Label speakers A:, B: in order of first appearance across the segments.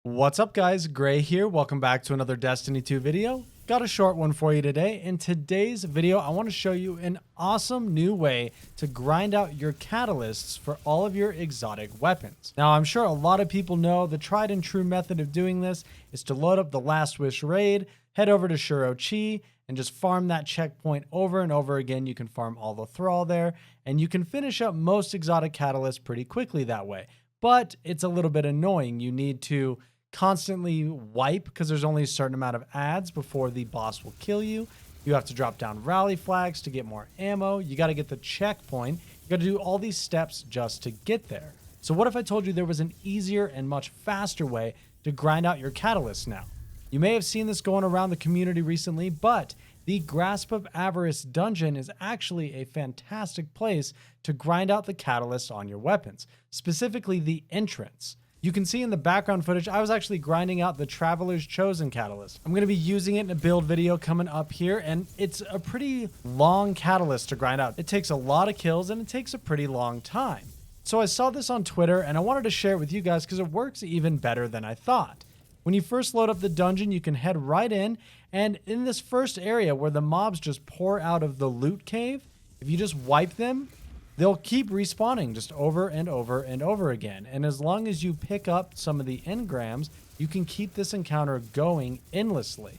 A: What's up guys, Gray here. Welcome back to another Destiny 2 video. Got a short one for you today. In today's video, I want to show you an awesome new way to grind out your catalysts for all of your exotic weapons. Now, I'm sure a lot of people know the tried and true method of doing this is to load up the Last Wish raid, head over to Shuro-Chi, and just farm that checkpoint over and over again. You can farm all the Thrall there, and you can finish up most exotic catalysts pretty quickly that way. But it's a little bit annoying. You need to constantly wipe because there's only a certain amount of ads before the boss will kill you. You have to drop down rally flags to get more ammo. You got to get the checkpoint. You got to do all these steps just to get there. So what if I told you there was an easier and much faster way to grind out your catalysts now? You may have seen this going around the community recently, but the Grasp of Averice dungeon is actually a fantastic place to grind out the catalysts on your weapons, specifically the entrance. You can see in the background footage, I was actually grinding out the Traveler's Chosen catalyst. I'm going to be using it in a build video coming up here, and it's a pretty long catalyst to grind out. It takes a lot of kills, and it takes a pretty long time. So I saw this on Twitter, and I wanted to share it with you guys because it works even better than I thought. When you first load up the dungeon, you can head right in, and in this first area where the mobs just pour out of the loot cave, if you just wipe them, they'll keep respawning just over and over and over again. And as long as you pick up some of the engrams, you can keep this encounter going endlessly.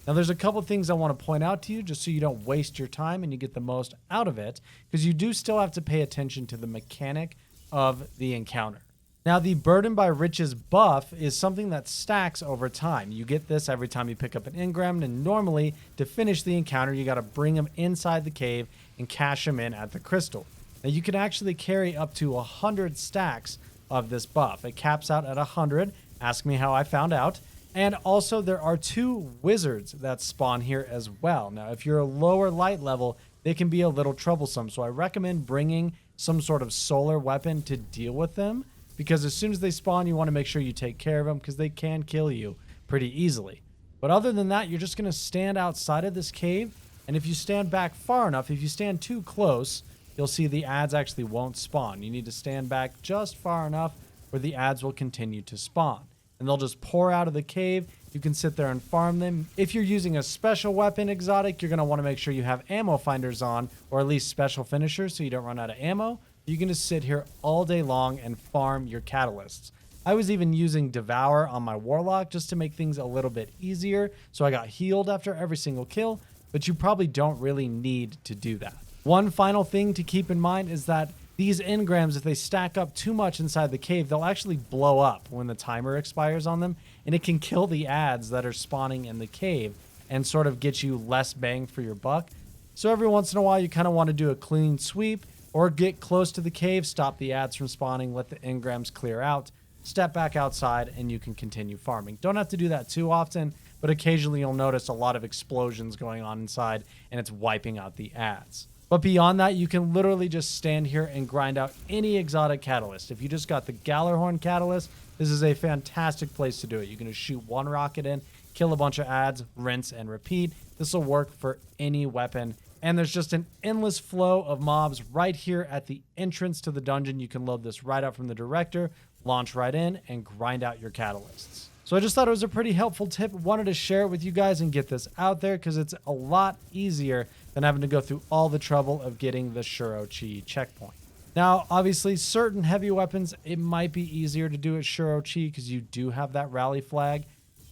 A: Now, there's a couple things I want to point out to you just so you don't waste your time and you get the most out of it, because you do still have to pay attention to the mechanic of the encounter. Now, the Burden by Riches buff is something that stacks over time. You get this every time you pick up an engram, and normally to finish the encounter, you got to bring them inside the cave and cash them in at the crystal. Now, you can actually carry up to 100 stacks of this buff. It caps out at 100. Ask me how I found out. And also, there are 2 wizards that spawn here as well. Now, if you're a lower light level, they can be a little troublesome. So I recommend bringing some sort of solar weapon to deal with them, because as soon as they spawn, you want to make sure you take care of them because they can kill you pretty easily. But other than that, you're just going to stand outside of this cave. And if you stand back far enough, if you stand too close, you'll see the ads actually won't spawn. You need to stand back just far enough where the ads will continue to spawn. And they'll just pour out of the cave. You can sit there and farm them. If you're using a special weapon exotic, you're going to want to make sure you have ammo finders on, or at least special finishers so you don't run out of ammo. You can just sit here all day long and farm your catalysts. I was even using Devour on my Warlock just to make things a little bit easier, so I got healed after every single kill, but you probably don't really need to do that. One final thing to keep in mind is that these engrams, if they stack up too much inside the cave, they'll actually blow up when the timer expires on them, and it can kill the ads that are spawning in the cave and sort of get you less bang for your buck. So every once in a while, you kind of want to do a clean sweep or get close to the cave, stop the ads from spawning, let the engrams clear out, step back outside, and you can continue farming. Don't have to do that too often, but occasionally you'll notice a lot of explosions going on inside, and it's wiping out the ads. But beyond that, you can literally just stand here and grind out any exotic catalyst. If you just got the Gallarhorn catalyst, this is a fantastic place to do it. You can just shoot one rocket in, kill a bunch of ads, rinse and repeat. This will work for any weapon. And there's just an endless flow of mobs right here at the entrance to the dungeon. You can load this right up from the director, launch right in, and grind out your catalysts. So I just thought it was a pretty helpful tip. Wanted to share it with you guys and get this out there because it's a lot easier than having to go through all the trouble of getting the Shuro-Chi checkpoint. Now, obviously, certain heavy weapons, it might be easier to do at Shuro-Chi because you do have that rally flag.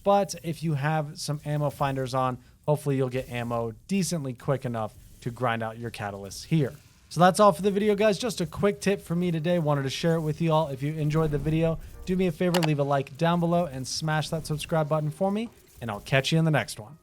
A: But if you have some ammo finders on, hopefully you'll get ammo decently quick enough to grind out your catalysts here. So that's all for the video, guys. Just a quick tip from me today. Wanted to share it with you all. If you enjoyed the video, do me a favor, leave a like down below and smash that subscribe button for me, and I'll catch you in the next one.